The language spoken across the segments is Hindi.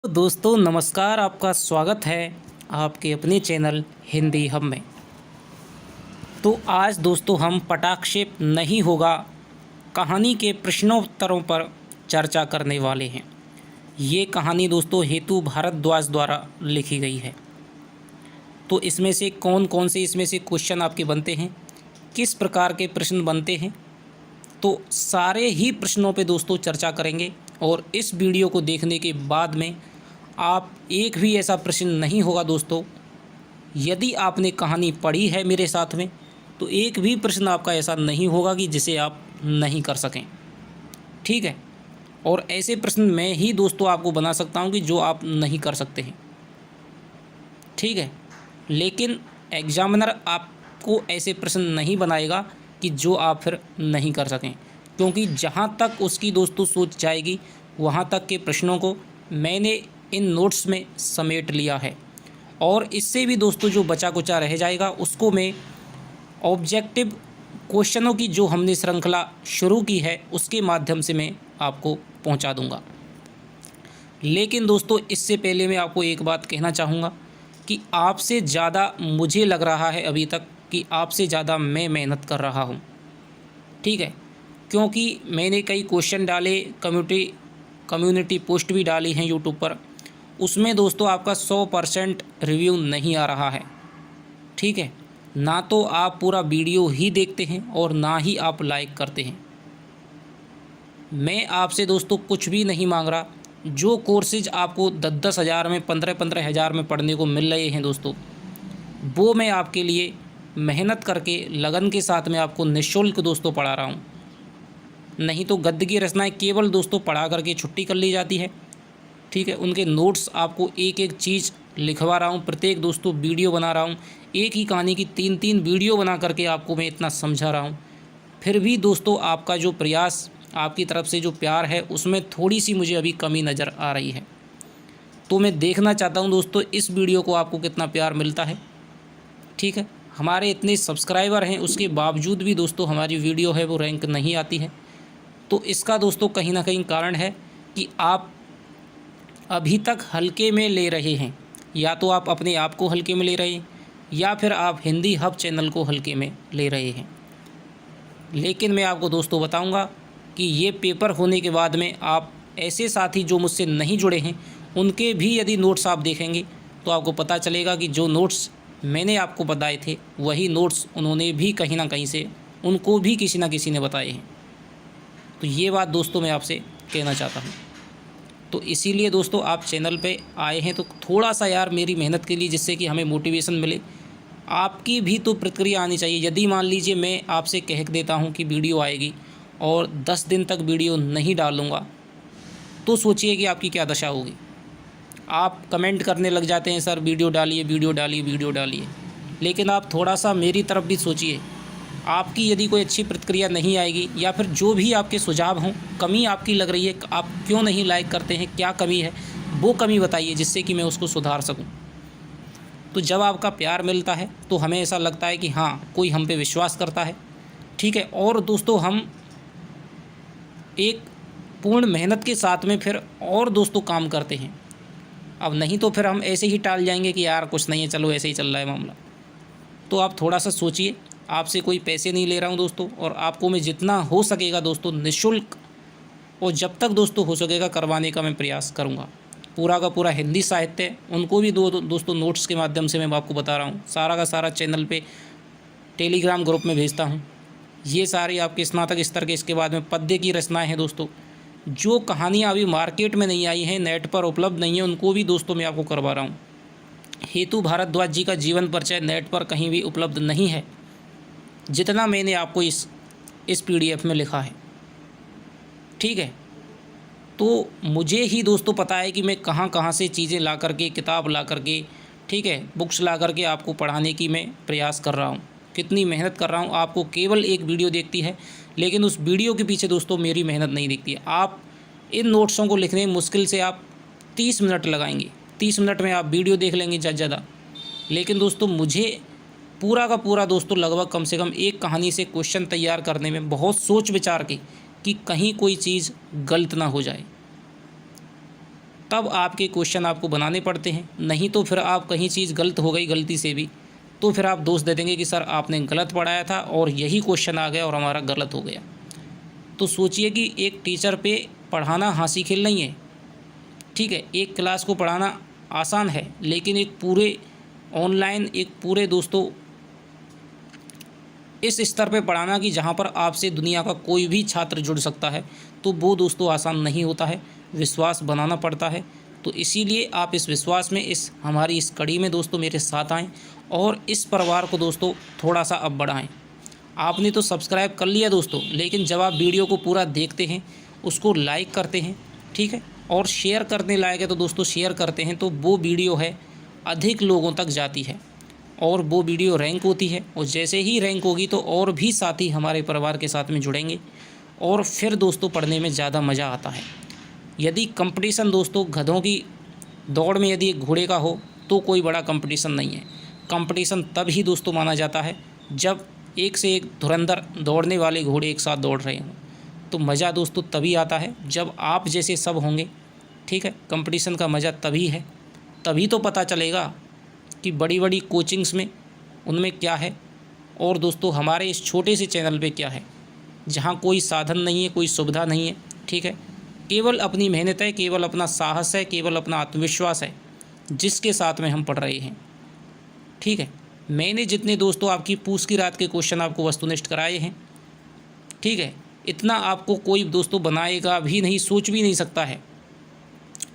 तो दोस्तों नमस्कार, आपका स्वागत है आपके अपने चैनल हिंदी हब में। तो आज दोस्तों हम पटाक्षेप नहीं होगा कहानी के प्रश्नोत्तरों पर चर्चा करने वाले हैं। ये कहानी दोस्तों हेतु भारद्वाज द्वारा लिखी गई है। तो इसमें से कौन कौन से इसमें से क्वेश्चन आपके बनते हैं, किस प्रकार के प्रश्न बनते हैं, तो सारे ही प्रश्नों पे दोस्तों चर्चा करेंगे। और इस वीडियो को देखने के बाद में आप एक भी ऐसा प्रश्न नहीं होगा दोस्तों, यदि आपने कहानी पढ़ी है मेरे साथ में, तो एक भी प्रश्न आपका ऐसा नहीं होगा कि जिसे आप नहीं कर सकें। ठीक है, और ऐसे प्रश्न मैं ही दोस्तों आपको बना सकता हूं कि जो आप नहीं कर सकते हैं। ठीक है, लेकिन एग्जामिनर आपको ऐसे प्रश्न नहीं बनाएगा कि जो आप फिर नहीं कर सकें, क्योंकि जहाँ तक उसकी दोस्तों सोच जाएगी वहाँ तक के प्रश्नों को मैंने इन नोट्स में समेट लिया है। और इससे भी दोस्तों जो बचा कुचा रह जाएगा उसको मैं ऑब्जेक्टिव क्वेश्चनों की जो हमने श्रृंखला शुरू की है उसके माध्यम से मैं आपको पहुंचा दूंगा। लेकिन दोस्तों इससे पहले मैं आपको एक बात कहना चाहूँगा कि आपसे ज़्यादा मुझे लग रहा है अभी तक कि आपसे ज़्यादा मैं मेहनत कर रहा हूँ। ठीक है, क्योंकि मैंने कई क्वेश्चन डाले, कम्युनिटी पोस्ट भी डाली हैं यूट्यूब पर, उसमें दोस्तों आपका 100% रिव्यू नहीं आ रहा है। ठीक है, ना तो आप पूरा वीडियो ही देखते हैं और ना ही आप लाइक करते हैं। मैं आपसे दोस्तों कुछ भी नहीं मांग रहा। जो कोर्सेज आपको 10-10 हज़ार में, 15-15 हज़ार में पढ़ने को मिल रहे हैं दोस्तों, वो मैं आपके लिए मेहनत करके लगन के साथ में आपको निःशुल्क दोस्तों पढ़ा रहा हूँ। नहीं तो गद्य की रचनाएँ केवल दोस्तों पढ़ा करके छुट्टी कर ली जाती है। ठीक है, उनके नोट्स आपको एक एक चीज़ लिखवा रहा हूँ, प्रत्येक दोस्तों वीडियो बना रहा हूँ, एक ही कहानी की 3-3 वीडियो बना करके आपको मैं इतना समझा रहा हूँ। फिर भी दोस्तों आपका जो प्रयास, आपकी तरफ से जो प्यार है, उसमें थोड़ी सी मुझे अभी कमी नज़र आ रही है। तो मैं देखना चाहता हूँ दोस्तों इस वीडियो को आपको कितना प्यार मिलता है। ठीक है, हमारे इतने सब्सक्राइबर हैं उसके बावजूद भी दोस्तों हमारी वीडियो है वो रैंक नहीं आती है। तो इसका दोस्तों कहीं ना कहीं कारण है कि आप अभी तक हल्के में ले रहे हैं। या तो आप अपने आप को हल्के में ले रहे हैं या फिर आप हिंदी हब चैनल को हल्के में ले रहे हैं। लेकिन मैं आपको दोस्तों बताऊंगा कि ये पेपर होने के बाद में आप ऐसे साथी जो मुझसे नहीं जुड़े हैं उनके भी यदि नोट्स आप देखेंगे तो आपको पता चलेगा कि जो नोट्स मैंने आपको बताए थे वही नोट्स उन्होंने भी कहीं ना कहीं से, उनको भी किसी ना किसी ने बताए हैं। तो ये बात दोस्तों मैं आपसे कहना चाहता हूँ। तो इसीलिए दोस्तों आप चैनल पे आए हैं तो थोड़ा सा यार मेरी मेहनत के लिए, जिससे कि हमें मोटिवेशन मिले, आपकी भी तो प्रतिक्रिया आनी चाहिए। यदि मान लीजिए मैं आपसे कह देता हूँ कि वीडियो आएगी और 10 दिन तक वीडियो नहीं डालूँगा, तो सोचिए कि आपकी क्या दशा होगी। आप कमेंट करने लग जाते हैं, सर वीडियो डालिए, वीडियो डालिए, वीडियो डालिए। लेकिन आप थोड़ा सा मेरी तरफ भी सोचिए। आपकी यदि कोई अच्छी प्रतिक्रिया नहीं आएगी या फिर जो भी आपके सुझाव हों, कमी आपकी लग रही है, आप क्यों नहीं लाइक करते हैं, क्या कमी है, वो कमी बताइए जिससे कि मैं उसको सुधार सकूं। तो जब आपका प्यार मिलता है तो हमें ऐसा लगता है कि हाँ, कोई हम पे विश्वास करता है। ठीक है, और दोस्तों हम एक पूर्ण मेहनत के साथ में फिर और दोस्तों काम करते हैं। अब नहीं तो फिर हम ऐसे ही टाल जाएंगे कि यार कुछ नहीं है, चलो ऐसे ही चल रहा है मामला। तो आप थोड़ा सा सोचिए। आपसे कोई पैसे नहीं ले रहा हूं दोस्तों, और आपको मैं जितना हो सकेगा दोस्तों निःशुल्क और जब तक दोस्तों हो सकेगा करवाने का मैं प्रयास करूंगा। पूरा का पूरा हिंदी साहित्य उनको भी दोस्तों नोट्स के माध्यम से मैं आपको बता रहा हूं। सारा का सारा चैनल पे टेलीग्राम ग्रुप में भेजता हूं। ये सारी आपके स्नातक स्तर के, इसके बाद में पद्य की रचनाएँ हैं दोस्तों। जो कहानियाँ अभी मार्केट में नहीं आई हैं, नेट पर उपलब्ध नहीं है, उनको भी दोस्तों मैं आपको करवा रहा हूँ। हेतु भारद्वाज जी का जीवन परिचय नेट पर कहीं भी उपलब्ध नहीं है जितना मैंने आपको इस PDF में लिखा है। ठीक है, तो मुझे ही दोस्तों पता है कि मैं कहाँ कहाँ से चीज़ें ला करके, किताब ला करके, ठीक है, बुक्स ला करके आपको पढ़ाने की मैं प्रयास कर रहा हूँ, कितनी मेहनत कर रहा हूँ। आपको केवल एक वीडियो देखती है, लेकिन उस वीडियो के पीछे दोस्तों मेरी मेहनत नहीं दिखती है। आप इन नोट्सों को लिखने में मुश्किल से आप 30 मिनट लगाएंगे, 30 मिनट में आप वीडियो देख लेंगे ज़्यादा। लेकिन दोस्तों मुझे पूरा का पूरा दोस्तों लगभग कम से कम एक कहानी से क्वेश्चन तैयार करने में बहुत सोच विचार के कि कहीं कोई चीज़ गलत ना हो जाए। तब आपके क्वेश्चन आपको बनाने पड़ते हैं। नहीं तो फिर आप कहीं चीज़ गलत हो गई गलती से भी तो फिर आप दोष दे देंगे कि सर आपने गलत पढ़ाया था और यही क्वेश्चन आ गया और हमारा गलत हो गया। तो सोचिए कि एक टीचर पे पढ़ाना हंसी खेल नहीं है, ठीक है। एक क्लास को पढ़ाना आसान है, लेकिन एक पूरे ऑनलाइन एक पूरे दोस्तों इस स्तर पे पढ़ाना कि जहाँ पर आपसे दुनिया का कोई भी छात्र जुड़ सकता है, तो वो दोस्तों आसान नहीं होता है। विश्वास बनाना पड़ता है। तो इसीलिए आप इस विश्वास में हमारी इस कड़ी में दोस्तों मेरे साथ आएँ और इस परिवार को दोस्तों थोड़ा सा अब बढ़ाएँ। आपने तो सब्सक्राइब कर लिया दोस्तों, लेकिन जब आप वीडियो को पूरा देखते हैं, उसको लाइक करते हैं, ठीक है, और शेयर करने लायक है तो दोस्तों शेयर करते हैं, तो वो वीडियो है अधिक लोगों तक जाती है और वो वीडियो रैंक होती है। और जैसे ही रैंक होगी तो और भी साथी हमारे परिवार के साथ में जुड़ेंगे और फिर दोस्तों पढ़ने में ज़्यादा मज़ा आता है। यदि कंपटीशन दोस्तों गधों की दौड़ में यदि एक घोड़े का हो तो कोई बड़ा कंपटीशन नहीं है। कंपटीशन तब ही दोस्तों माना जाता है जब एक से एक धुरंधर दौड़ने वाले घोड़े एक साथ दौड़ रहे हों। तो मज़ा दोस्तों तभी आता है जब आप जैसे सब होंगे, ठीक है। कंपटीशन का मज़ा तभी है, तभी तो पता चलेगा कि बड़ी बड़ी कोचिंग्स में उनमें क्या है और दोस्तों हमारे इस छोटे से चैनल पे क्या है, जहाँ कोई साधन नहीं है, कोई सुविधा नहीं है, ठीक है। केवल अपनी मेहनत है, केवल अपना साहस है, केवल अपना आत्मविश्वास है जिसके साथ में हम पढ़ रहे हैं, ठीक है। मैंने जितने दोस्तों आपकी पूछ की रात के क्वेश्चन आपको वस्तुनिष्ठ कराए हैं, ठीक है, इतना आपको कोई दोस्तों बनाएगा भी नहीं, सोच भी नहीं सकता है।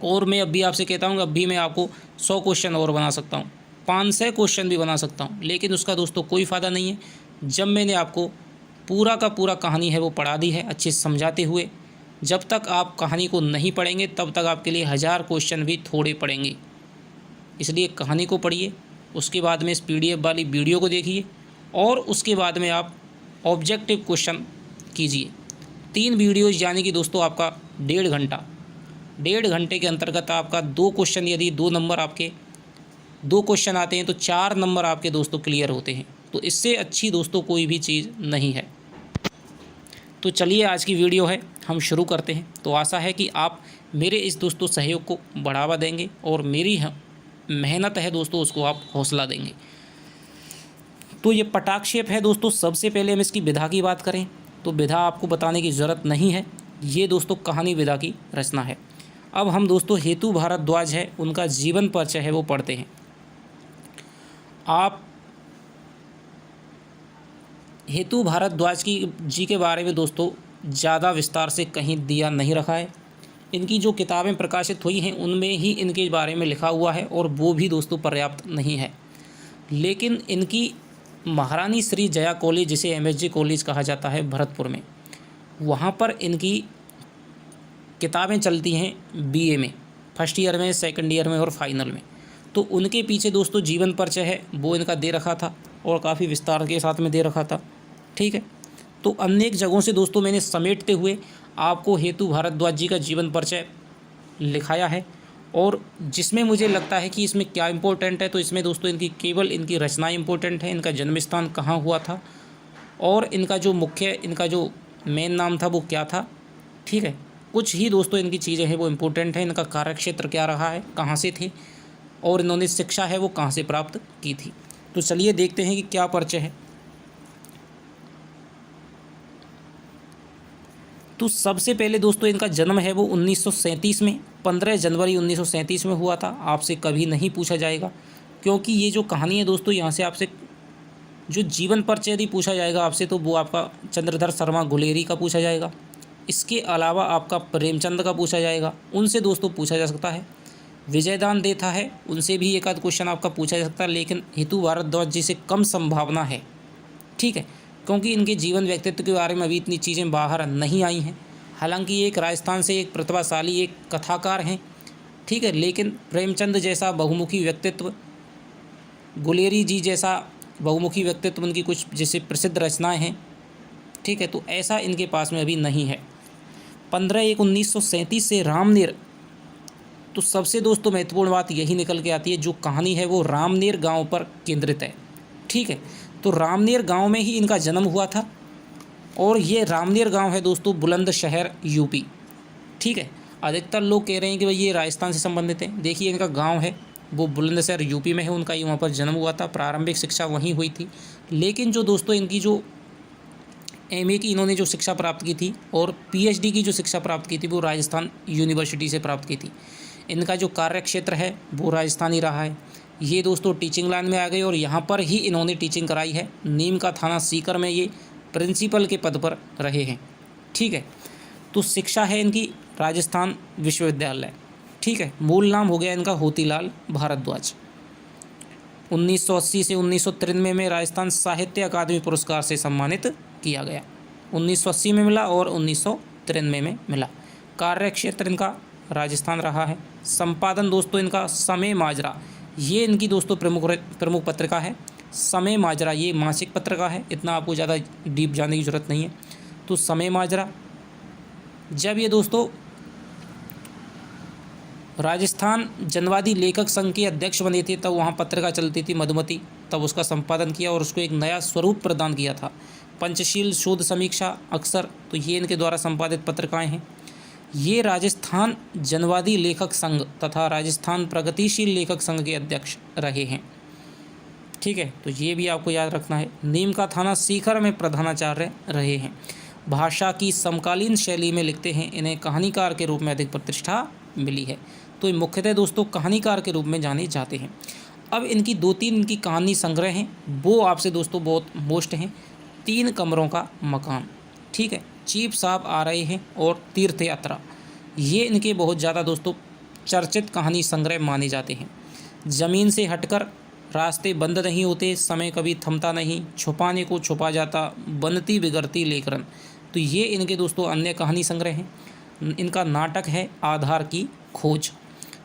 और मैं अब भी आपसे कहता हूँ, अब भी मैं आपको 100 क्वेश्चन और बना सकता हूँ, 500 क्वेश्चन भी बना सकता हूँ, लेकिन उसका दोस्तों कोई फ़ायदा नहीं है जब मैंने आपको पूरा का पूरा कहानी है वो पढ़ा दी है अच्छे से समझाते हुए। जब तक आप कहानी को नहीं पढ़ेंगे तब तक आपके लिए 1000 क्वेश्चन भी थोड़े पड़ेंगे। इसलिए कहानी को पढ़िए, उसके बाद में इस PDF वाली वीडियो को देखिए और उसके बाद में आप ऑब्जेक्टिव क्वेश्चन कीजिए। 3 वीडियोज़ यानी कि दोस्तों आपका 1.5 घंटे के अंतर्गत आपका 2 क्वेश्चन, यदि 2 नंबर आपके 2 क्वेश्चन आते हैं तो 4 नंबर आपके दोस्तों क्लियर होते हैं। तो इससे अच्छी दोस्तों कोई भी चीज़ नहीं है। तो चलिए आज की वीडियो है हम शुरू करते हैं। तो आशा है कि आप मेरे इस दोस्तों सहयोग को बढ़ावा देंगे और मेरी मेहनत है दोस्तों उसको आप हौसला देंगे। तो ये पटाक्षेप है दोस्तों। सबसे पहले हम इसकी विधा की बात करें तो विधा आपको बताने की ज़रूरत नहीं है, ये दोस्तों कहानी विधा की रचना है। अब हम दोस्तों हेतु भारद्वाज है उनका जीवन परिचय है वो पढ़ते हैं। आप हेतु भारद्वाज जी के बारे में दोस्तों ज़्यादा विस्तार से कहीं दिया नहीं रखा है। इनकी जो किताबें प्रकाशित हुई हैं उनमें ही इनके बारे में लिखा हुआ है और वो भी दोस्तों पर्याप्त नहीं है। लेकिन इनकी महारानी श्री जया कॉलेज, जिसे MSG कॉलेज कहा जाता है भरतपुर में, वहाँ पर इनकी किताबें चलती हैं BA में, फर्स्ट ईयर में, सेकंड ईयर में और फाइनल में। तो उनके पीछे दोस्तों जीवन परिचय है वो इनका दे रखा था और काफ़ी विस्तार के साथ में दे रखा था, ठीक है। तो अनेक जगहों से दोस्तों मैंने समेटते हुए आपको हेतु भारद्वाज जी का जीवन परिचय लिखाया है और जिसमें मुझे लगता है कि इसमें क्या इम्पोर्टेंट है, तो इसमें दोस्तों इनकी केवल इनकी रचनाएं इम्पोर्टेंट है, इनका जन्म स्थान कहाँ हुआ था और इनका जो मेन नाम था वो क्या था, ठीक है। कुछ ही दोस्तों इनकी चीज़ें हैं वो इम्पोर्टेंट है। इनका कार्यक्षेत्र क्या रहा है, कहाँ से थे और इन्होंने शिक्षा है वो कहाँ से प्राप्त की थी। तो चलिए देखते हैं कि क्या परिचय है। तो सबसे पहले दोस्तों इनका जन्म है वो 1937 में, 15 जनवरी 1937 में हुआ था। आपसे कभी नहीं पूछा जाएगा क्योंकि ये जो कहानी है दोस्तों, यहाँ से आपसे जो जीवन परिचय यदि पूछा जाएगा आपसे तो वो आपका चंद्रधर शर्मा गुलेरी का पूछा जाएगा। इसके अलावा आपका प्रेमचंद का पूछा जाएगा, उनसे दोस्तों पूछा जा सकता है। विजयदान देता है, उनसे भी एक आध क्वेश्चन आपका पूछा जा सकता है, लेकिन हेतु भारद्वाज जी से कम संभावना है, ठीक है, क्योंकि इनके जीवन व्यक्तित्व के बारे में अभी इतनी चीज़ें बाहर नहीं आई हैं। हालांकि एक राजस्थान से एक प्रतिभाशाली एक कथाकार हैं, ठीक है, लेकिन प्रेमचंद जैसा बहुमुखी व्यक्तित्व, गुलेरी जी जैसा बहुमुखी व्यक्तित्व, उनकी कुछ जैसे प्रसिद्ध रचनाएं हैं, ठीक है, तो ऐसा इनके पास में अभी नहीं है। 15/1/1937 से रामनेर, तो सबसे दोस्तों महत्वपूर्ण बात यही निकल के आती है, जो कहानी है वो रामनेर गांव पर केंद्रित है, ठीक है। तो रामनेर गांव में ही इनका जन्म हुआ था और ये रामनेर गांव है दोस्तों बुलंदशहर UP, ठीक है। अधिकतर लोग कह रहे हैं कि भाई ये राजस्थान से संबंधित है। देखिए इनका गांव है वो बुलंदशहर यूपी में है, उनका ही वहाँ पर जन्म हुआ था, प्रारंभिक शिक्षा वहीं हुई थी। लेकिन जो दोस्तों इनकी जो एमए की इन्होंने जो शिक्षा प्राप्त की थी और पीएचडी की जो शिक्षा प्राप्त की थी वो राजस्थान यूनिवर्सिटी से प्राप्त की थी। इनका जो कार्य क्षेत्र है वो राजस्थान ही रहा है। ये दोस्तों टीचिंग लाइन में आ गए और यहाँ पर ही इन्होंने टीचिंग कराई है। नीम का थाना सीकर में ये प्रिंसिपल के पद पर रहे हैं। ठीक है, तो शिक्षा है इनकी राजस्थान विश्वविद्यालय। ठीक है, मूल नाम हो गया इनका होतीलाल भारद्वाज। 1980 से 1993 में राजस्थान साहित्य अकादमी पुरस्कार से सम्मानित किया गया। 1980 में मिला और 1993 में मिला। कार्य क्षेत्र इनका राजस्थान रहा है। संपादन दोस्तों इनका समय माजरा, ये इनकी दोस्तों प्रमुख पत्रिका है। समय माजरा ये मासिक पत्रिका है, इतना आपको ज़्यादा डीप जानने की ज़रूरत नहीं है। तो समय माजरा, जब ये दोस्तों राजस्थान जनवादी लेखक संघ के अध्यक्ष बने थे तब वहाँ पत्रिका चलती थी मधुमती, तब उसका संपादन किया और उसको एक नया स्वरूप प्रदान किया था। पंचशील शोध समीक्षा अक्सर, तो ये इनके द्वारा संपादित पत्रिकाएं हैं। ये राजस्थान जनवादी लेखक संघ तथा राजस्थान प्रगतिशील लेखक संघ के अध्यक्ष रहे हैं। ठीक है, तो ये भी आपको याद रखना है। नीम का थाना सीकर में प्रधानाचार्य रहे हैं। भाषा की समकालीन शैली में लिखते हैं। इन्हें कहानीकार के रूप में अधिक प्रतिष्ठा मिली है। तो ये मुख्यतः दोस्तों कहानीकार के रूप में जाने जाते हैं। अब इनकी 2-3 इनकी कहानी संग्रह हैं, वो आपसे दोस्तों बहुत मोस्ट हैं। 3 कमरों का मकान, ठीक है, चीफ साहब आ रहे हैं और तीर्थ यात्रा, ये इनके बहुत ज़्यादा दोस्तों चर्चित कहानी संग्रह माने जाते हैं। ज़मीन से हटकर, रास्ते बंद नहीं होते, समय कभी थमता नहीं, छुपाने को छुपा जाता, बनती बिगड़ती लेकरन, तो ये इनके दोस्तों अन्य कहानी संग्रह हैं। इनका नाटक है आधार की खोज।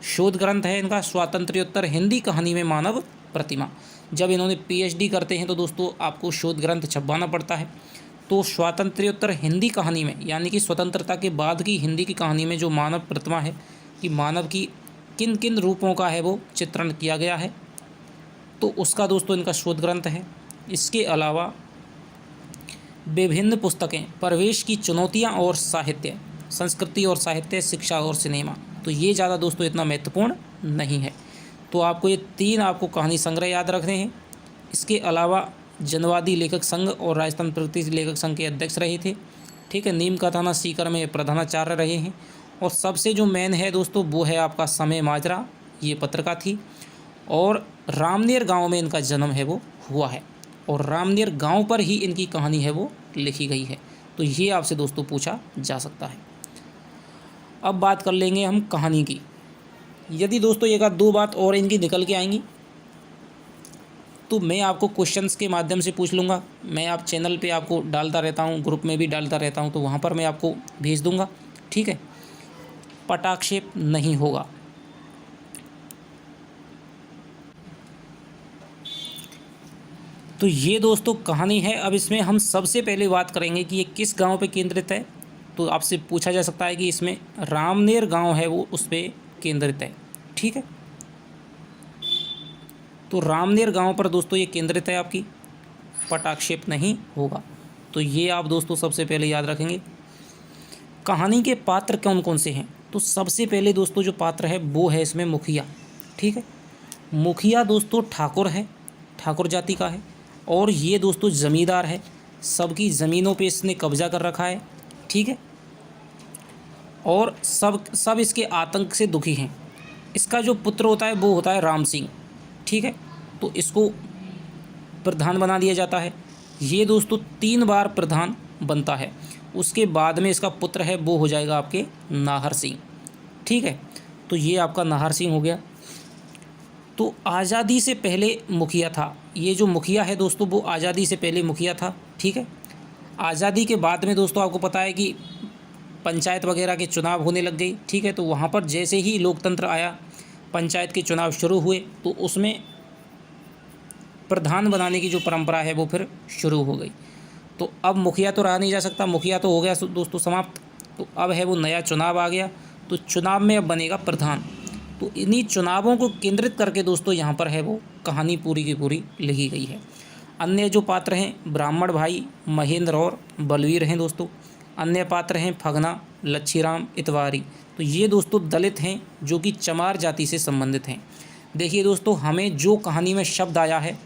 शोध ग्रंथ है इनका स्वातंत्र्योत्तर हिंदी कहानी में मानव प्रतिमा। जब इन्होंने पीएचडी करते हैं तो दोस्तों आपको शोध ग्रंथ छपवाना पड़ता है। तो स्वातंत्र्योत्तर हिंदी कहानी में, यानी कि स्वतंत्रता के बाद की हिंदी की कहानी में जो मानव प्रतिमा है कि मानव की किन किन रूपों का है वो चित्रण किया गया है, तो उसका दोस्तों इनका शोध ग्रंथ है। इसके अलावा विभिन्न पुस्तकें, प्रवेश की चुनौतियाँ और साहित्य, संस्कृति और साहित्य, शिक्षा और सिनेमा, तो ये ज़्यादा दोस्तों इतना महत्वपूर्ण नहीं है। तो आपको ये 3 आपको कहानी संग्रह याद रखने हैं। इसके अलावा जनवादी लेखक संघ और राजस्थान प्रगतिशील लेखक संघ के अध्यक्ष रहे थे। ठीक है, नीम का थाना सीकर में प्रधानाचार्य रहे हैं। और सबसे जो मेन है दोस्तों वो है आपका समय माजरा, ये पत्रिका थी। और रामनेर गांव में इनका जन्म है वो हुआ है और रामनेर गांव पर ही इनकी कहानी है वो लिखी गई है। तो ये आपसे दोस्तों पूछा जा सकता है। अब बात कर लेंगे हम कहानी की। यदि दोस्तों एक आध 2 बात और इनकी निकल के आएंगी तो मैं आपको क्वेश्चंस के माध्यम से पूछ लूँगा। मैं आप चैनल पे आपको डालता रहता हूँ, ग्रुप में भी डालता रहता हूँ, तो वहाँ पर मैं आपको भेज दूँगा। ठीक है, पटाक्षेप नहीं होगा। तो ये दोस्तों कहानी है। अब इसमें हम सबसे पहले बात करेंगे कि ये किस गांव पे केंद्रित है। तो आपसे पूछा जा सकता है कि इसमें रामनेर गांव है वो उस पर केंद्रित है। ठीक है, तो रामनेर गांव पर दोस्तों ये केंद्रित है, आपकी पटाक्षेप नहीं होगा। तो ये आप दोस्तों सबसे पहले याद रखेंगे। कहानी के पात्र कौन कौन से हैं, तो सबसे पहले दोस्तों जो पात्र है वो है इसमें मुखिया। ठीक है, मुखिया दोस्तों ठाकुर है, ठाकुर जाति का है और ये दोस्तों ज़मींदार है, सबकी ज़मीनों पे इसने कब्जा कर रखा है। ठीक है, और सब इसके आतंक से दुखी हैं। इसका जो पुत्र होता है वो होता है राम सिंह। ठीक है, तो इसको प्रधान बना दिया जाता है। ये दोस्तों 3 बार प्रधान बनता है। उसके बाद में इसका पुत्र है वो हो जाएगा आपके नाहर सिंह। ठीक है, तो ये आपका नाहर सिंह हो गया। तो आज़ादी से पहले मुखिया था। ये जो मुखिया है दोस्तों वो आज़ादी से पहले मुखिया था। ठीक है, आज़ादी के बाद में दोस्तों आपको पता है कि पंचायत वगैरह के चुनाव होने लग गई। ठीक है, तो वहाँ पर जैसे ही लोकतंत्र आया, पंचायत के चुनाव शुरू हुए, तो उसमें प्रधान बनाने की जो परंपरा है वो फिर शुरू हो गई। तो अब मुखिया तो रहा नहीं जा सकता, मुखिया तो हो गया दोस्तों समाप्त। तो अब है वो नया चुनाव आ गया, तो चुनाव में अब बनेगा प्रधान। तो इन्हीं चुनावों को केंद्रित करके दोस्तों यहाँ पर है वो कहानी पूरी की पूरी लिखी गई है। अन्य जो पात्र हैं ब्राह्मण भाई महेंद्र और बलवीर हैं दोस्तों। अन्य पात्र हैं फगना, लच्छीराम, इतवारी। तो ये दोस्तों दलित हैं जो कि चमार जाति से संबंधित हैं। देखिए दोस्तों, हमें जो कहानी में शब्द आया है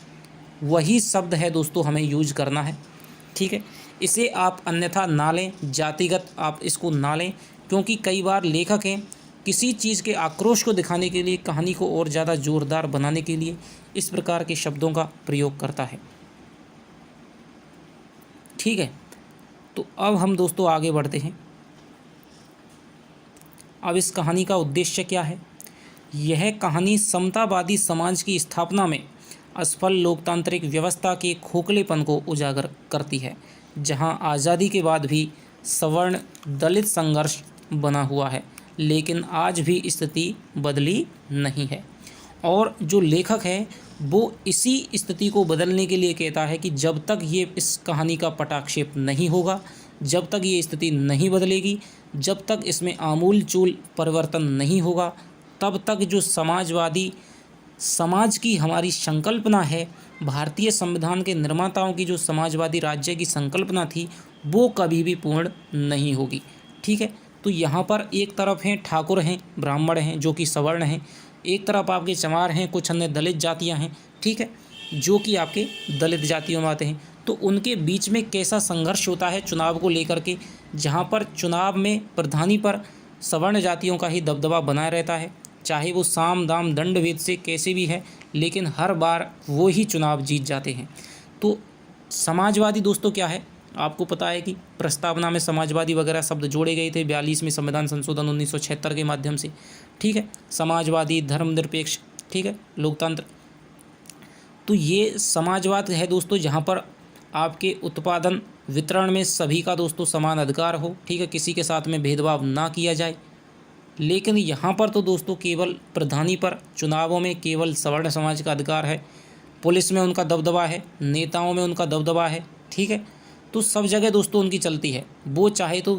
वही शब्द है दोस्तों हमें यूज करना है, ठीक है। इसे आप अन्यथा ना लें, जातिगत आप इसको ना लें, क्योंकि कई बार लेखक हैं किसी चीज़ के आक्रोश को दिखाने के लिए, कहानी को और ज़्यादा जोरदार बनाने के लिए इस प्रकार के शब्दों का प्रयोग करता है, ठीक है। तो अब हम दोस्तों आगे बढ़ते हैं। अब इस कहानी का उद्देश्य क्या है? यह कहानी समतावादी समाज की स्थापना में असफल लोकतांत्रिक व्यवस्था के खोखलेपन को उजागर करती है, जहां आज़ादी के बाद भी सवर्ण दलित संघर्ष बना हुआ है, लेकिन आज भी स्थिति बदली नहीं है। और जो लेखक है वो इसी स्थिति को बदलने के लिए कहता है कि जब तक ये इस कहानी का पटाक्षेप नहीं होगा, जब तक ये स्थिति नहीं बदलेगी, जब तक इसमें आमूल चूल परिवर्तन नहीं होगा, तब तक जो समाजवादी समाज की हमारी संकल्पना है, भारतीय संविधान के निर्माताओं की जो समाजवादी राज्य की संकल्पना थी, वो कभी भी पूर्ण नहीं होगी, ठीक है। तो यहाँ पर एक तरफ हैं ठाकुर हैं, ब्राह्मण हैं जो कि सवर्ण हैं, एक तरफ आपके चमार हैं, कुछ अन्य दलित जातियाँ हैं, ठीक है, जो कि आपके दलित जातियों में आते हैं। तो उनके बीच में कैसा संघर्ष होता है चुनाव को लेकर के, जहाँ पर चुनाव में प्रधानी पर सवर्ण जातियों का ही दबदबा बनाए रहता है, चाहे वो साम दाम दंड भेद से कैसे भी है, लेकिन हर बार वो ही चुनाव जीत जाते हैं। तो समाजवादी दोस्तों क्या है, आपको पता है कि प्रस्तावना में समाजवादी वगैरह शब्द जोड़े गए थे 42वें संविधान संशोधन 1976 के माध्यम से, ठीक है। समाजवादी, धर्मनिरपेक्ष, ठीक है, लोकतंत्र। तो ये समाजवाद है दोस्तों, जहाँ पर आपके उत्पादन वितरण में सभी का दोस्तों समान अधिकार हो, ठीक है, किसी के साथ में भेदभाव ना किया जाए। लेकिन यहाँ पर तो दोस्तों केवल प्रधानी पर चुनावों में केवल सवर्ण समाज का अधिकार है, पुलिस में उनका दबदबा है, नेताओं में उनका दबदबा है, ठीक है। तो सब जगह दोस्तों उनकी चलती है, वो चाहे तो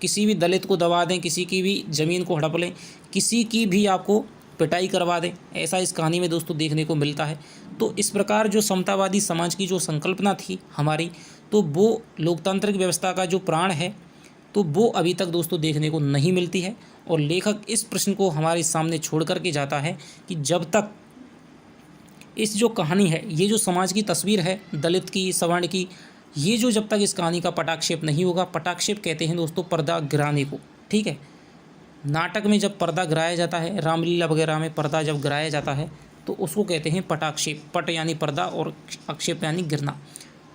किसी भी दलित को दबा दें, किसी की भी ज़मीन को हड़प लें, किसी की भी आपको पिटाई करवा दें, ऐसा इस कहानी में दोस्तों देखने को मिलता है। तो इस प्रकार जो समतावादी समाज की जो संकल्पना थी हमारी, तो वो लोकतांत्रिक व्यवस्था का जो प्राण है, तो वो अभी तक दोस्तों देखने को नहीं मिलती है। और लेखक इस प्रश्न को हमारे सामने छोड़ करके जाता है कि जब तक इस जो कहानी है, ये जो समाज की तस्वीर है दलित की, सवर्ण की, ये जो जब तक इस कहानी का पटाक्षेप नहीं होगा, पटाक्षेप कहते हैं दोस्तों पर्दा गिराने को, ठीक है। नाटक में जब पर्दा गिराया जाता है, रामलीला वगैरह में पर्दा जब गिराया जाता है तो उसको कहते हैं पटाक्षेप। पट यानी पर्दा और आक्षेप यानी गिरना,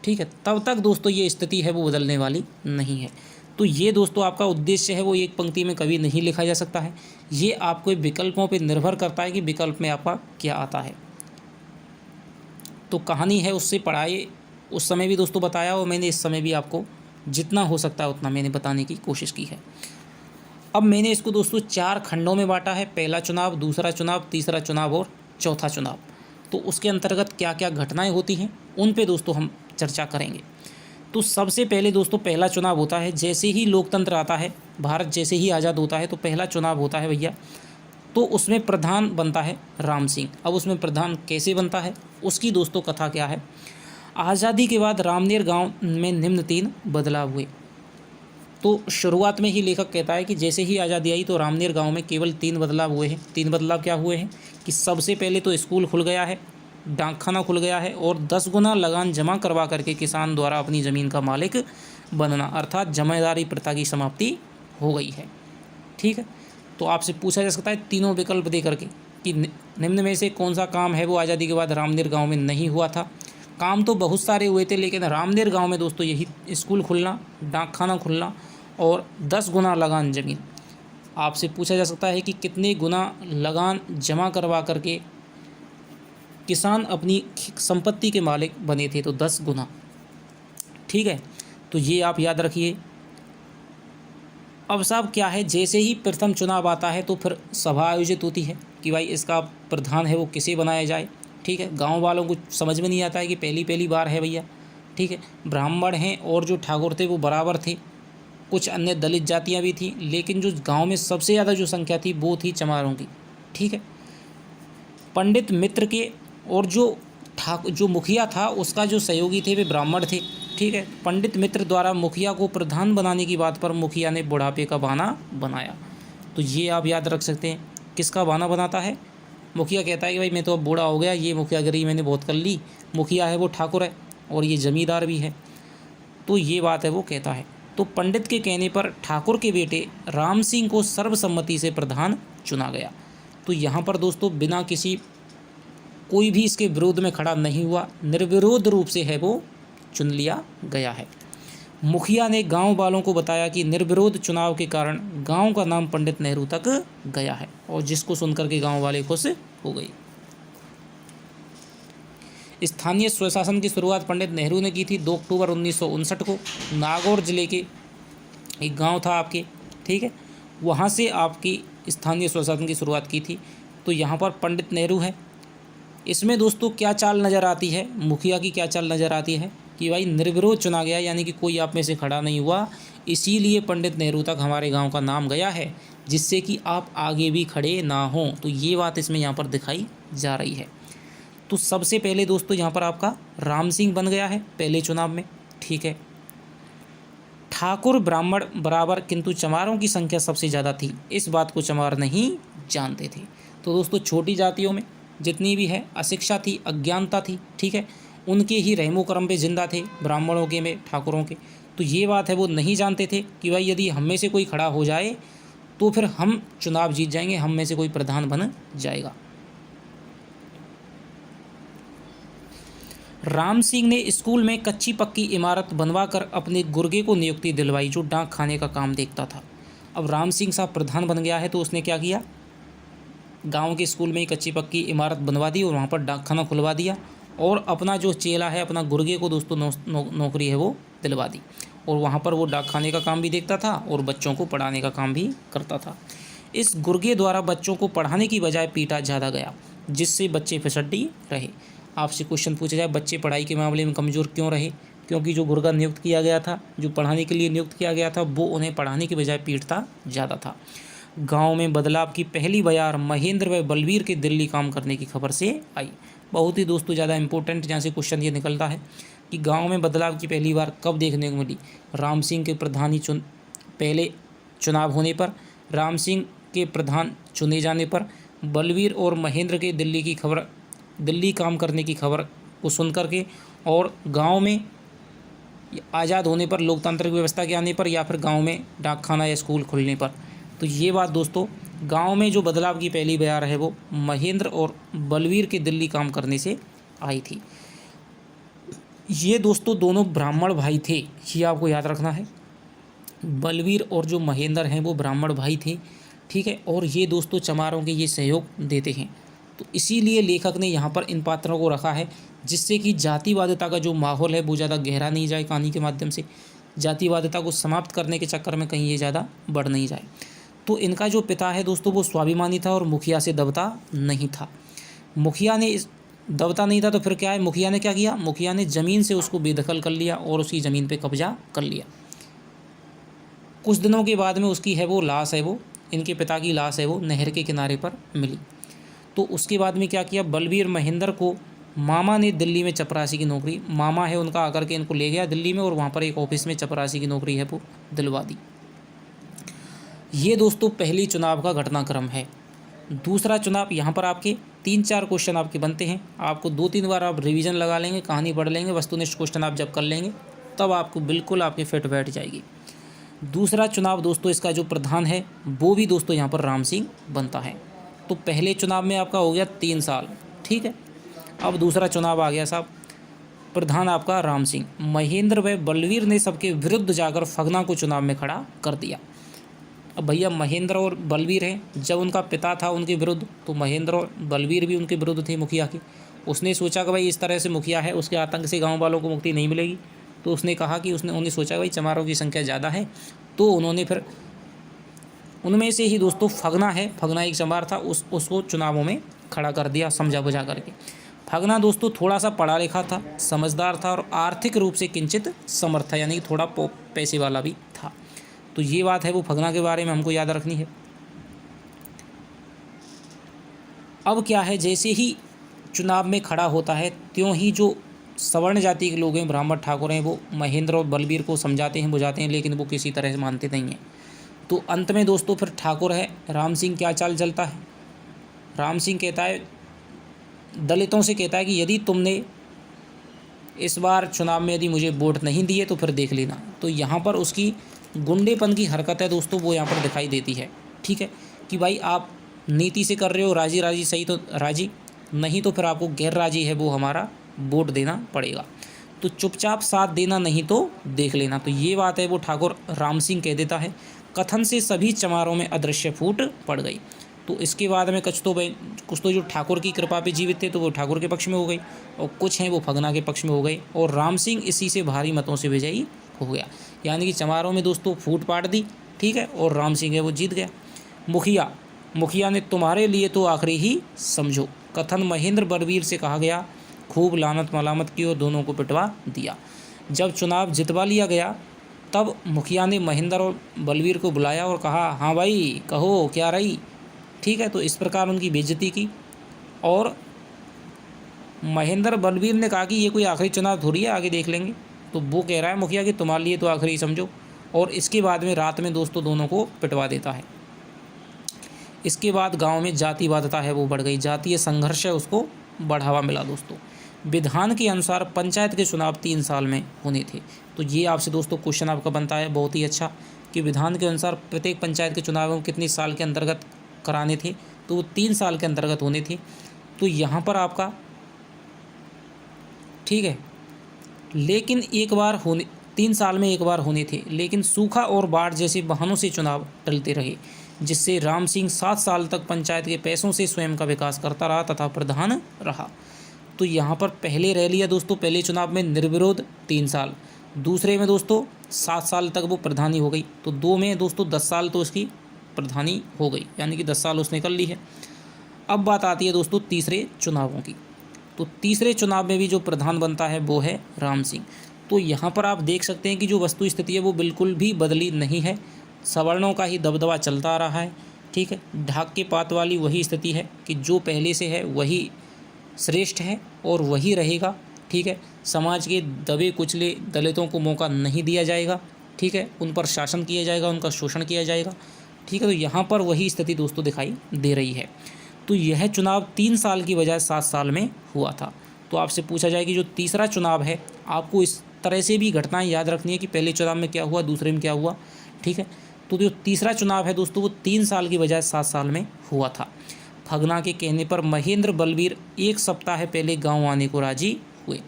ठीक है। तब तक दोस्तों ये स्थिति है वो बदलने वाली नहीं है। तो ये दोस्तों आपका उद्देश्य है वो एक पंक्ति में कभी नहीं लिखा जा सकता है, ये आपको विकल्पों पर निर्भर करता है कि विकल्प में आपका क्या आता है। तो कहानी है उससे पढ़ाए, उस समय भी दोस्तों बताया और मैंने इस समय भी आपको जितना हो सकता है उतना मैंने बताने की कोशिश की है। अब मैंने इसको दोस्तों 4 खंडों में बांटा है, पहला चुनाव, दूसरा चुनाव, तीसरा चुनाव और चौथा चुनाव। तो उसके अंतर्गत क्या क्या घटनाएं होती हैं उन पे दोस्तों हम चर्चा करेंगे। तो सबसे पहले दोस्तों पहला चुनाव होता है, जैसे ही लोकतंत्र आता है, भारत जैसे ही आज़ाद होता है तो पहला चुनाव होता है भैया। तो उसमें प्रधान बनता है राम सिंह। अब उसमें प्रधान कैसे बनता है, उसकी दोस्तों कथा क्या है। आज़ादी के बाद रामनेर गांव में निम्न 3 बदलाव हुए। तो शुरुआत में ही लेखक कहता है कि जैसे ही आज़ादी आई तो रामनेर गांव में केवल 3 बदलाव हुए हैं। 3 बदलाव क्या हुए हैं कि सबसे पहले तो स्कूल खुल गया है, डाकखाना खुल गया है और 10 गुना लगान जमा करवा करके किसान द्वारा अपनी ज़मीन का मालिक बनना, अर्थात जमादारी प्रथा की समाप्ति हो गई है, ठीक है। तो आपसे पूछा जा सकता है तीनों विकल्प दे करके कि निम्न में से कौन सा काम है वो आज़ादी के बाद रामनेर गाँव में नहीं हुआ था। काम तो बहुत सारे हुए थे, लेकिन रामनेर गांव में दोस्तों यही स्कूल खुलना, डाकखाना खुलना और 10 गुना लगान ज़मीन। आपसे पूछा जा सकता है कि कितने गुना लगान जमा करवा करके किसान अपनी संपत्ति के मालिक बने थे, तो 10 गुना, ठीक है। तो ये आप याद रखिए। अब साहब क्या है, जैसे ही प्रथम चुनाव आता है तो फिर सभा आयोजित होती है कि भाई इसका प्रधान है वो किसे बनाया जाए, ठीक है। गांव वालों को समझ में नहीं आता है कि पहली बार है भैया, ठीक है। ब्राह्मण हैं और जो ठाकुर थे वो बराबर थे, कुछ अन्य दलित जातियां भी थी, लेकिन जो गांव में सबसे ज़्यादा जो संख्या थी वो थी चमारों की, ठीक है। पंडित मित्र के और जो मुखिया था उसका जो सहयोगी थे वे ब्राह्मण थे, ठीक है। पंडित मित्र द्वारा मुखिया को प्रधान बनाने की बात पर मुखिया ने बुढ़ापे का बहाना बनाया। तो ये आप याद रख सकते हैं। किसका बहाना बनाता है? मुखिया कहता है कि भाई मैं तो अब बूढ़ा हो गया, ये मुखियागिरी मैंने बहुत कर ली, मुखिया है वो ठाकुर है और ये जमींदार भी है, तो ये बात है वो कहता है। तो पंडित के कहने पर ठाकुर के बेटे राम सिंह को सर्वसम्मति से प्रधान चुना गया। तो यहाँ पर दोस्तों बिना किसी कोई भी इसके विरोध में खड़ा नहीं हुआ, निर्विरोध रूप से है वो चुन लिया गया है। मुखिया ने गांव वालों को बताया कि निर्विरोध चुनाव के कारण गांव का नाम पंडित नेहरू तक गया है, और जिसको सुनकर के गांव वाले खुश हो गए। स्थानीय स्वशासन की शुरुआत पंडित नेहरू ने की थी 2 अक्टूबर 1959 को। नागौर जिले के एक गांव था आपके, ठीक है, वहां से आपकी स्थानीय स्वशासन की शुरुआत की थी। तो यहाँ पर पंडित नेहरू है। इसमें दोस्तों क्या चाल नज़र आती है, मुखिया की क्या चाल नज़र आती है कि भाई निर्विरोध चुना गया, यानी कि कोई आप में से खड़ा नहीं हुआ, इसीलिए पंडित नेहरू तक हमारे गांव का नाम गया है, जिससे कि आप आगे भी खड़े ना हों। तो ये बात इसमें यहाँ पर दिखाई जा रही है। तो सबसे पहले दोस्तों यहाँ पर आपका राम सिंह बन गया है पहले चुनाव में, ठीक है। ठाकुर ब्राह्मण बराबर, किंतु चमारों की संख्या सबसे ज़्यादा थी, इस बात को चमार नहीं जानते थे। तो दोस्तों छोटी जातियों में जितनी भी है अशिक्षा थी, अज्ञानता थी, ठीक है, उनके ही रहमो करम पे जिंदा थे, ब्राह्मणों के में, ठाकुरों के। तो ये बात है वो नहीं जानते थे कि भाई यदि हम में से कोई खड़ा हो जाए तो फिर हम चुनाव जीत जाएंगे, हम में से कोई प्रधान बन जाएगा। राम सिंह ने स्कूल में कच्ची पक्की इमारत बनवाकर अपने गुर्गे को नियुक्ति दिलवाई, जो डाक खाने का काम देखता था। अब राम सिंह साहब प्रधान बन गया है तो उसने क्या किया, गांव के स्कूल में ही कच्ची पक्की इमारत बनवा दी और वहाँ पर डाक खाना खुलवा दिया, और अपना जो चेला है, अपना गुर्गे को दोस्तों नौकरी है वो दिलवा दी, और वहाँ पर वो डाक खाने का काम भी देखता था और बच्चों को पढ़ाने का काम भी करता था। इस गुर्गे द्वारा बच्चों को पढ़ाने की बजाय पीटा ज़्यादा गया, जिससे बच्चे फिसड्डी रहे। आपसे क्वेश्चन पूछा जाए बच्चे पढ़ाई के मामले में कमज़ोर क्यों रहे? क्योंकि जो गुर्गा नियुक्त किया गया था, जो पढ़ाने के लिए नियुक्त किया गया था, वो उन्हें पढ़ाने की बजाय पीटता ज़्यादा था। गांव में बदलाव की पहली बयार महेंद्र व बलवीर के दिल्ली काम करने की खबर से आई। बहुत ही दोस्तों ज़्यादा इंपॉर्टेंट जहाँ से क्वेश्चन ये निकलता है कि गांव में बदलाव की पहली बार कब देखने को मिली? राम सिंह के प्रधानी पहले चुनाव होने पर, राम सिंह के प्रधान चुने जाने पर, बलवीर और महेंद्र के दिल्ली काम करने की खबर को सुनकर के, और गांव में आज़ाद होने पर, लोकतांत्रिक व्यवस्था के आने पर, या फिर गांव में डाक खाना या स्कूल खुलने पर। तो ये बात दोस्तों, गांव में जो बदलाव की पहली बयार है वो महेंद्र और बलवीर के दिल्ली काम करने से आई थी। ये दोस्तों दोनों ब्राह्मण भाई थे, ये आपको याद रखना है। बलवीर और जो महेंद्र हैं वो ब्राह्मण भाई थे, ठीक है, और ये दोस्तों चमारों के ये सहयोग देते हैं। तो इसीलिए लेखक ने यहाँ पर इन पात्रों को रखा है, जिससे कि जातिवादिता का जो माहौल है वो ज़्यादा गहरा नहीं जाए कहानी के माध्यम से, जातिवादिता को समाप्त करने के चक्कर में कहीं ये ज़्यादा बढ़ नहीं जाए। तो इनका जो पिता है दोस्तों वो स्वाभिमानी था और मुखिया से दबता नहीं था। मुखिया ने दबता नहीं था तो फिर क्या है, मुखिया ने क्या किया, मुखिया ने ज़मीन से उसको बेदखल कर लिया और उसकी ज़मीन पे कब्जा कर लिया। कुछ दिनों के बाद में उसकी है वो लाश है वो, इनके पिता की लाश है वो नहर के किनारे पर मिली। तो उसके बाद में क्या किया, बलवीर महेंद्र को मामा ने दिल्ली में चपरासी की नौकरी, मामा है उनका, आकर के इनको ले गया दिल्ली में और वहाँ पर एक ऑफिस में चपरासी की नौकरी है वो दिलवा दी। ये दोस्तों पहली चुनाव का घटनाक्रम है। दूसरा चुनाव, यहाँ पर आपके 3-4 क्वेश्चन आपके बनते हैं, आपको 2-3 बार आप रिवीजन लगा लेंगे, कहानी पढ़ लेंगे, वस्तुनिष्ठ क्वेश्चन आप जब कर लेंगे तब आपको बिल्कुल आपके फिट बैठ जाएगी। दूसरा चुनाव दोस्तों, इसका जो प्रधान है वो भी दोस्तों यहाँ पर राम सिंह बनता है। तो पहले चुनाव में आपका हो गया 3 साल, ठीक है। अब दूसरा चुनाव आ गया साहब, प्रधान आपका राम सिंह। महेंद्र व बलवीर ने सबके विरुद्ध जाकर फगना को चुनाव में खड़ा कर दिया। अब भैया महेंद्र और बलवीर हैं, जब उनका पिता था उनके विरुद्ध, तो महेंद्र और बलवीर भी उनके विरुद्ध थे मुखिया के। उसने सोचा कि भाई इस तरह से मुखिया है, उसके आतंक से गाँव वालों को मुक्ति नहीं मिलेगी, तो उसने कहा कि उन्हें सोचा कि भाई चमारों की संख्या ज़्यादा है, तो उन्होंने फिर उनमें से ही दोस्तों फगना है, फगना एक चमार था, उसको चुनावों में खड़ा कर दिया समझा बुझा करके। फगना दोस्तों थोड़ा सा पढ़ा लिखा था, समझदार था और आर्थिक रूप से किंचित समर्थ था, यानी थोड़ा पैसे वाला भी था। तो ये बात है वो फगना के बारे में हमको याद रखनी है। अब क्या है, जैसे ही चुनाव में खड़ा होता है त्यों ही जो सवर्ण जाति के लोग हैं, ब्राह्मण ठाकुर हैं, वो महेंद्र और बलवीर को समझाते हैं बुझाते हैं, लेकिन वो किसी तरह से मानते नहीं हैं। तो अंत में दोस्तों फिर ठाकुर है राम सिंह क्या चाल चलता है, राम सिंह कहता है दलितों से, कहता है कि यदि तुमने इस बार चुनाव में यदि मुझे वोट नहीं दिए तो फिर देख लेना। तो यहाँ पर उसकी गुंडेपन की हरकत है दोस्तों, वो यहाँ पर दिखाई देती है। ठीक है कि भाई आप नीति से कर रहे हो, राजी राजी सही तो राजी, नहीं तो फिर आपको गैर राजी है वो हमारा वोट देना पड़ेगा। तो चुपचाप साथ देना, नहीं तो देख लेना। तो ये बात है वो ठाकुर राम सिंह कह देता है। कथन से सभी चमारों में अदृश्य फूट पड़ गई। तो इसके बाद में कुछ तो जो ठाकुर की कृपा पे जीवित थे तो वो ठाकुर के पक्ष में हो गई, और कुछ हैं वो फगना के पक्ष में हो गए, और राम सिंह इसी से भारी मतों से विजयी हो गया। यानी कि चमारों में दोस्तों फूट पाट दी, ठीक है, और राम सिंह है वो जीत गया। मुखिया ने तुम्हारे लिए तो आखिरी ही समझो, कथन महेंद्र बलवीर से कहा गया, खूब लानत मलामत की और दोनों को पिटवा दिया। जब चुनाव जितवा लिया गया तब मुखिया ने महेंद्र और बलवीर को बुलाया और कहा, हाँ भाई कहो क्या रही। ठीक है, तो इस प्रकार उनकी बेइज्जती की, और महेंद्र बलवीर ने कहा कि ये कोई आखिरी चुनाव थोड़ी है, आगे देख लेंगे। तो वो कह रहा है मुखिया कि तुम्हारे लिए तो आखिरी समझो, और इसके बाद में रात में दोस्तों दोनों को पिटवा देता है। इसके बाद गांव में जातिवादता है वो बढ़ गई, जातीय संघर्ष है उसको बढ़ावा मिला दोस्तों। विधान के अनुसार पंचायत के चुनाव 3 साल में होने थे। तो ये आपसे दोस्तों क्वेश्चन आपका बनता है बहुत ही अच्छा कि विधान के अनुसार प्रत्येक पंचायत के चुनाव कितने साल के अंतर्गत कराने थे, तो वो 3 साल के अंतर्गत होने थे। तो यहाँ पर आपका ठीक है, लेकिन 3 साल में एक बार होने थे, लेकिन सूखा और बाढ़ जैसे बहानों से चुनाव टलते रहे, जिससे राम सिंह 7 साल तक पंचायत के पैसों से स्वयं का विकास करता रहा तथा प्रधान रहा। तो यहाँ पर पहले रह लिया दोस्तों, पहले चुनाव में निर्विरोध 3 साल, दूसरे में दोस्तों 7 साल तक वो प्रधानी हो गई, तो 2 में दोस्तों 10 साल तो उसकी प्रधानी हो गई, यानी कि 10 साल उसने कर ली है। अब बात आती है दोस्तों तीसरे चुनावों की। तो तीसरे चुनाव में भी जो प्रधान बनता है वो है राम सिंह। तो यहाँ पर आप देख सकते हैं कि जो वस्तु स्थिति है वो बिल्कुल भी बदली नहीं है, सवर्णों का ही दबदबा चलता आ रहा है। ठीक है, ढाक के पात वाली वही स्थिति है कि जो पहले से है वही श्रेष्ठ है और वही रहेगा। ठीक है, समाज के दबे कुचले दलितों को मौका नहीं दिया जाएगा। ठीक है, उन पर शासन किया जाएगा, उनका शोषण किया जाएगा। ठीक है, तो यहाँ पर वही स्थिति दोस्तों दिखाई दे रही है। तो यह चुनाव 3 साल की बजाय 7 साल में हुआ था। तो आपसे पूछा जाए कि जो तीसरा चुनाव है आपको इस तरह से भी घटनाएं याद रखनी है कि पहले चुनाव में क्या हुआ, दूसरे में क्या हुआ। ठीक है, तो जो तीसरा चुनाव है दोस्तों वो 3 साल की बजाय 7 साल में हुआ था। फगना के कहने पर महेंद्र बलवीर 1 सप्ताह पहले गाँव आने को राजी हुए।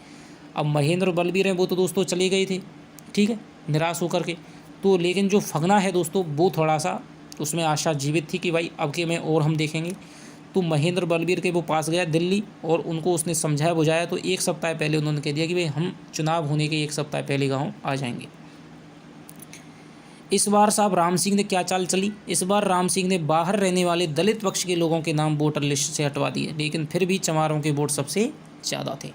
अब महेंद्र बलवीर हैं वो तो दोस्तों चले गए थे, ठीक है, निराश होकर के। तो लेकिन जो फगना है दोस्तों वो थोड़ा सा उसमें आशा जीवित थी कि भाई अब के में और हम देखेंगे। तो महेंद्र बलवीर के वो पास गया दिल्ली और उनको उसने समझाया बुझाया। तो 1 सप्ताह पहले उन्होंने कह दिया कि भाई हम चुनाव होने के 1 सप्ताह पहले गाँव आ जाएंगे। इस बार साहब राम सिंह ने क्या चाल चली, इस बार राम सिंह ने बाहर रहने वाले दलित पक्ष के लोगों के नाम वोटर लिस्ट से हटवा दिए, लेकिन फिर भी चमारों के वोट सबसे ज़्यादा थे।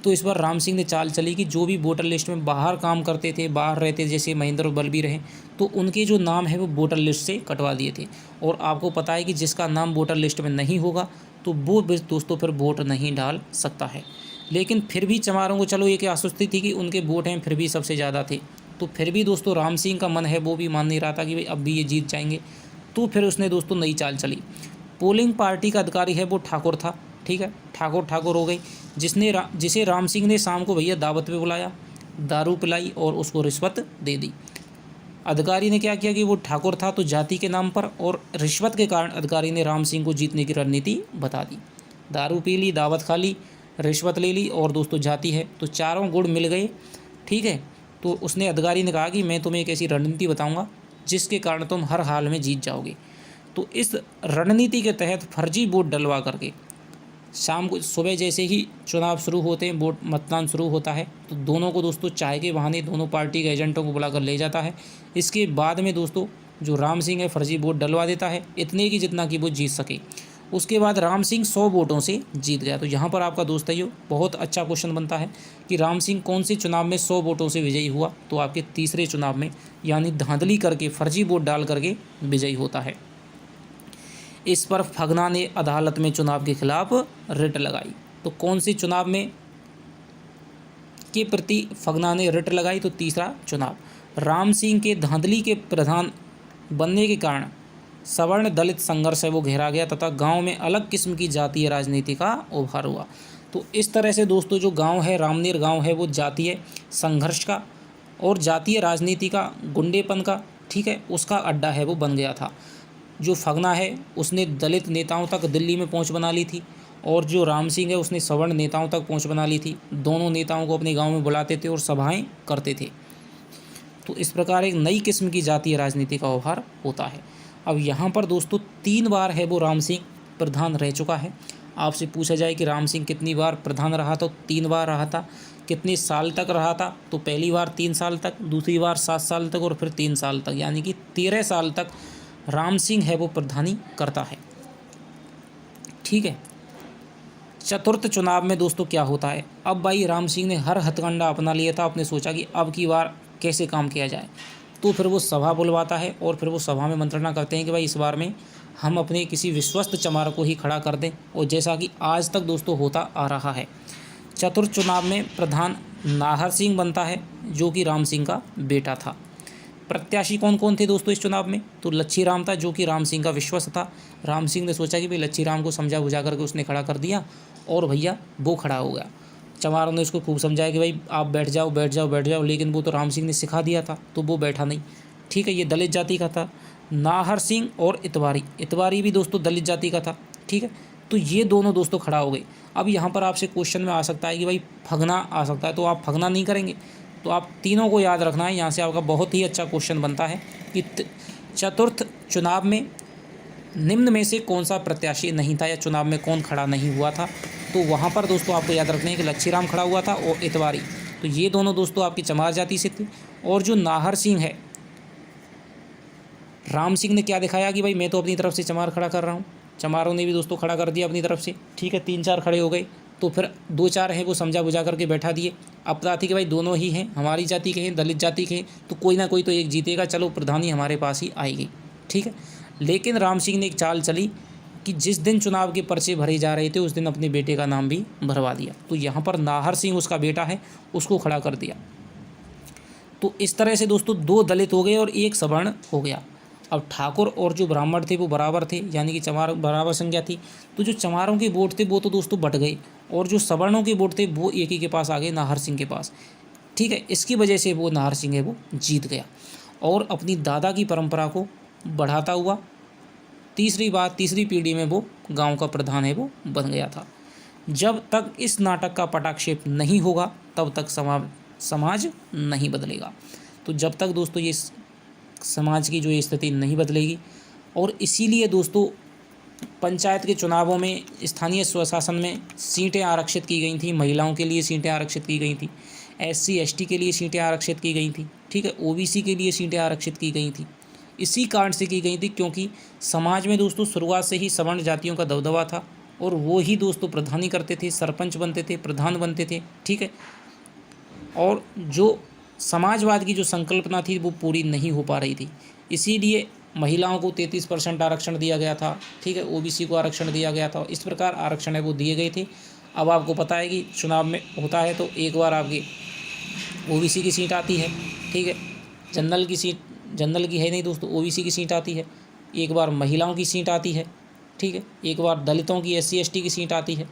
तो इस बार राम सिंह ने चाल चली कि जो भी वोटर लिस्ट में बाहर काम करते थे, बाहर रहते, जैसे महेंद्र बलवीर हैं, तो उनके जो नाम है वो वोटर लिस्ट से कटवा दिए थे। और आपको पता है कि जिसका नाम वोटर लिस्ट में नहीं होगा तो वो दोस्तों फिर वोट नहीं डाल सकता है। लेकिन फिर भी चमारों को चलो एक आश्वस्ति थी कि उनके वोट हैं फिर भी सबसे ज़्यादा थे। तो फिर भी दोस्तों राम सिंह का मन है वो भी मान नहीं रहा था कि भाई अब भी ये जीत जाएंगे। तो फिर उसने दोस्तों नई चाल चली। पोलिंग पार्टी का अधिकारी है वो ठाकुर था। ठीक है, ठाकुर हो गई, जिसे राम सिंह ने शाम को भैया दावत पे बुलाया, दारू पिलाई और उसको रिश्वत दे दी। अधिकारी ने क्या किया कि वो ठाकुर था तो जाति के नाम पर और रिश्वत के कारण अधिकारी ने राम सिंह को जीतने की रणनीति बता दी। दारू पी ली, दावत खा ली, रिश्वत ले ली और दोस्तों जाति है, तो चारों गुण मिल गए। ठीक है, तो उसने अधिकारी ने कहा कि मैं तुम्हें एक ऐसी रणनीति बताऊंगा जिसके कारण तुम हर हाल में जीत जाओगे। तो इस रणनीति के तहत फर्जी वोट डलवा करके शाम को सुबह जैसे ही चुनाव शुरू होते हैं, वोट मतदान शुरू होता है, तो दोनों को दोस्तों चाय के बहाने दोनों पार्टी के एजेंटों को बुलाकर ले जाता है। इसके बाद में दोस्तों जो राम सिंह है फर्जी वोट डलवा देता है, इतने की जितना कि वो जीत सके। उसके बाद राम सिंह 100 वोटों से जीत गया। तो यहाँ पर आपका दोस्त है, बहुत अच्छा क्वेश्चन बनता है कि राम सिंह कौन से चुनाव में 100 वोटों से विजयी हुआ। तो आपके तीसरे चुनाव में, यानी धांधली करके फर्जी वोट डाल करके विजयी होता है। इस पर फगना ने अदालत में चुनाव के खिलाफ रिट लगाई। तो कौन से चुनाव में के प्रति फगना ने रिट लगाई? तो तीसरा चुनाव। राम सिंह के धांधली के प्रधान बनने के कारण सवर्ण दलित संघर्ष है वो गहरा गया तथा गांव में अलग किस्म की जातीय राजनीति का उभार हुआ। तो इस तरह से दोस्तों जो गांव है, रामनेर गांव है, वो जातीय संघर्ष का और जातीय राजनीति का, गुंडेपन का, ठीक है, उसका अड्डा है वो बन गया था। जो फगना है उसने दलित नेताओं तक दिल्ली में पहुंच बना ली थी और जो राम सिंह है उसने सवर्ण नेताओं तक पहुंच बना ली थी। दोनों नेताओं को अपने गांव में बुलाते थे और सभाएं करते थे। तो इस प्रकार एक नई किस्म की जातीय राजनीति का उभार होता है। अब यहाँ पर दोस्तों 3 बार है वो राम सिंह प्रधान रह चुका है। आपसे पूछा जाए कि राम सिंह कितनी बार प्रधान रहा, तो 3 बार रहा था। कितने साल तक रहा था, तो पहली बार 3 साल तक, दूसरी बार 7 साल तक और फिर 3 साल तक, यानी कि 13 साल तक राम सिंह है वो प्रधानी करता है। ठीक है। चतुर्थ चुनाव में दोस्तों क्या होता है, अब भाई राम सिंह ने हर हथकंडा अपना लिया था। आपने सोचा कि अब की बार कैसे काम किया जाए, तो फिर वो सभा बुलवाता है और फिर वो सभा में मंत्रणा करते हैं कि भाई इस बार में हम अपने किसी विश्वस्त चमार को ही खड़ा कर दें, और जैसा कि आज तक दोस्तों होता आ रहा है। चतुर्थ चुनाव में प्रधान नाहर सिंह बनता है जो कि राम सिंह का बेटा था। प्रत्याशी कौन कौन थे दोस्तों इस चुनाव में, तो लच्छी राम था जो कि राम सिंह का विश्वस्त था। राम सिंह ने सोचा कि भाई लच्छी राम को समझा बुझा करके उसने खड़ा कर दिया और भैया वो खड़ा हो गया। चमारों ने उसको खूब समझाया कि भाई आप बैठ जाओ बैठ जाओ बैठ जाओ, लेकिन वो तो राम सिंह ने सिखा दिया था तो वो बैठा नहीं। ठीक है, ये दलित जाति का था। नाहर सिंह और इतवारी भी दोस्तों दलित जाति का था। ठीक है, तो ये दोनों दोस्तों खड़ा हो गए। अब यहाँ पर आपसे क्वेश्चन में आ सकता है कि भाई फगना आ सकता है, तो आप फगना नहीं करेंगे, तो आप तीनों को याद रखना है। यहाँ से आपका बहुत ही अच्छा क्वेश्चन बनता है कि चतुर्थ चुनाव में निम्न में से कौन सा प्रत्याशी नहीं था या चुनाव में कौन खड़ा नहीं हुआ था। तो वहाँ पर दोस्तों आपको याद रखना है कि लच्छी राम खड़ा हुआ था और इतवारी, तो ये दोनों दोस्तों आपकी चमार जाति से थे। और जो नाहर सिंह है, राम सिंह ने क्या दिखाया कि भाई मैं तो अपनी तरफ से चमार खड़ा कर रहा हूँ, चमारों ने भी दोस्तों खड़ा कर दिया अपनी तरफ से। ठीक है, 3-4 खड़े हो गए, तो फिर 2-4 हैं वो समझा बुझा करके बैठा दिए। अब पता थी कि भाई दोनों ही हैं, हमारी जाति के हैं, दलित जाति के हैं, तो कोई ना कोई तो एक जीतेगा, चलो प्रधानी हमारे पास ही आएगी। ठीक है, लेकिन राम सिंह ने एक चाल चली कि जिस दिन चुनाव के पर्चे भरे जा रहे थे उस दिन अपने बेटे का नाम भी भरवा दिया। तो यहाँ पर नाहर सिंह उसका बेटा है, उसको खड़ा कर दिया। तो इस तरह से दोस्तों 2 दलित हो गए और 1 सवर्ण हो गया। अब ठाकुर और जो ब्राह्मण थे वो बराबर थे, यानी कि चमार बराबर संख्या थी। तो जो चमारों के वोट थे वो तो दोस्तों बट गए और जो सवर्णों के वोट थे वो एक ही के पास आ गए, नाहर सिंह के पास। ठीक है, इसकी वजह से वो नाहर सिंह है वो जीत गया और अपनी दादा की परंपरा को बढ़ाता हुआ तीसरी पीढ़ी में वो गांव का प्रधान है वो बन गया था। जब तक इस नाटक का पटाक्षेप नहीं होगा तब तक समाज नहीं बदलेगा। तो जब तक दोस्तों ये समाज की जो ये स्थिति नहीं बदलेगी, और इसीलिए दोस्तों पंचायत के चुनावों में, स्थानीय स्वशासन में सीटें आरक्षित की गई थी, महिलाओं के लिए सीटें आरक्षित की गई थी, SC ST के लिए सीटें आरक्षित की गई थी। ठीक है, OBC के लिए सीटें आरक्षित की गई थी। इसी कारण से की गई थी क्योंकि समाज में दोस्तों शुरुआत से ही सवर्ण जातियों का दबदबा था और वो ही दोस्तों प्रधानी करते थे, सरपंच बनते थे, प्रधान बनते थे। ठीक है, और जो समाजवाद की जो संकल्पना थी वो पूरी नहीं हो पा रही थी, इसीलिए महिलाओं को 33% आरक्षण दिया गया था। ठीक है, OBC को आरक्षण दिया गया था। इस प्रकार आरक्षण है वो दिए गए थे। अब आपको पता है कि चुनाव में होता है तो एक बार आपकी OBC की सीट आती है। ठीक है, जनरल की है नहीं दोस्तों, OBC की सीट आती है। एक बार महिलाओं की सीट आती है। ठीक है, एक बार दलितों की SC ST की सीट आती है।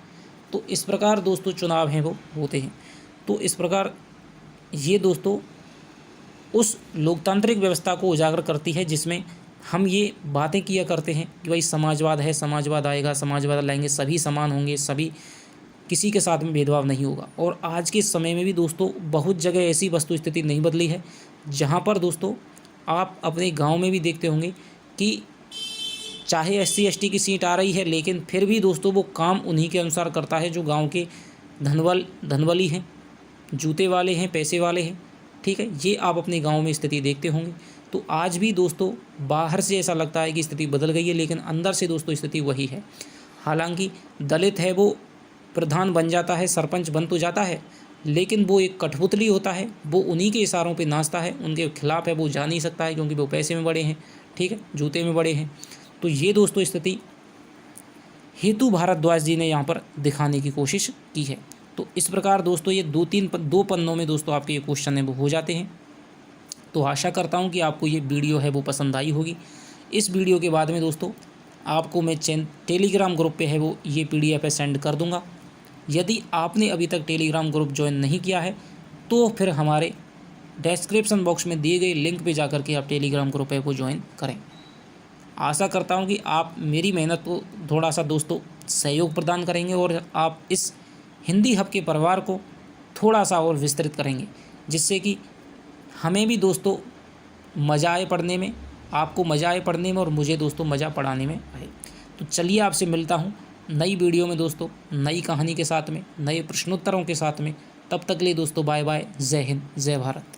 तो इस प्रकार दोस्तों चुनाव हैं वो होते हैं। तो इस प्रकार ये दोस्तों उस लोकतांत्रिक व्यवस्था को उजागर करती है जिसमें हम ये बातें किया करते हैं कि भाई समाजवाद है, समाजवाद आएगा, समाजवाद लाएंगे, सभी समान होंगे, सभी किसी के साथ में भेदभाव नहीं होगा। और आज के समय में भी दोस्तों बहुत जगह ऐसी वस्तु स्थिति नहीं बदली है, जहाँ पर दोस्तों आप अपने गांव में भी देखते होंगे कि चाहे SC ST की सीट आ रही है, लेकिन फिर भी दोस्तों वो काम उन्हीं के अनुसार करता है जो गांव के धनवली हैं, जूते वाले हैं, पैसे वाले हैं। ठीक है, ये आप अपने गांव में स्थिति देखते होंगे। तो आज भी दोस्तों बाहर से ऐसा लगता है कि स्थिति बदल गई है, लेकिन अंदर से दोस्तों स्थिति वही है। हालांकि दलित है वो प्रधान बन जाता है, सरपंच बन तो जाता है, लेकिन वो एक कठपुतली होता है, वो उन्हीं के इशारों पे नाचता है, उनके खिलाफ है वो जा नहीं सकता है क्योंकि वो पैसे में बड़े हैं। ठीक है, जूते में बड़े हैं। तो ये दोस्तों स्थिति हेतु भारद्वाज जी ने यहाँ पर दिखाने की कोशिश की है। तो इस प्रकार दोस्तों ये 2 पन्नों में दोस्तों आपके ये क्वेश्चन है वो हो जाते हैं। तो आशा करता हूँ कि आपको ये वीडियो है वो पसंद आई होगी। इस वीडियो के बाद में दोस्तों आपको मैं टेलीग्राम ग्रुप पे है वो ये PDF है सेंड कर दूँगा। यदि आपने अभी तक टेलीग्राम ग्रुप ज्वाइन नहीं किया है तो फिर हमारे डिस्क्रिप्शन बॉक्स में दिए गए लिंक पे जाकर के आप टेलीग्राम ग्रुप है वो ज्वाइन करें। आशा करता हूँ कि आप मेरी मेहनत को थोड़ा सा दोस्तों सहयोग प्रदान करेंगे और आप इस हिंदी हब के परिवार को थोड़ा सा और विस्तृत करेंगे, जिससे कि हमें भी दोस्तों मज़ा आए पढ़ने में, आपको मज़ा आए पढ़ने में और मुझे दोस्तों मज़ा पढ़ाने में आए। तो चलिए आपसे मिलता हूँ नई वीडियो में दोस्तों, नई कहानी के साथ में, नए प्रश्नोत्तरों के साथ में। तब तक के लिए दोस्तों बाय बाय, जय हिंद, जय भारत।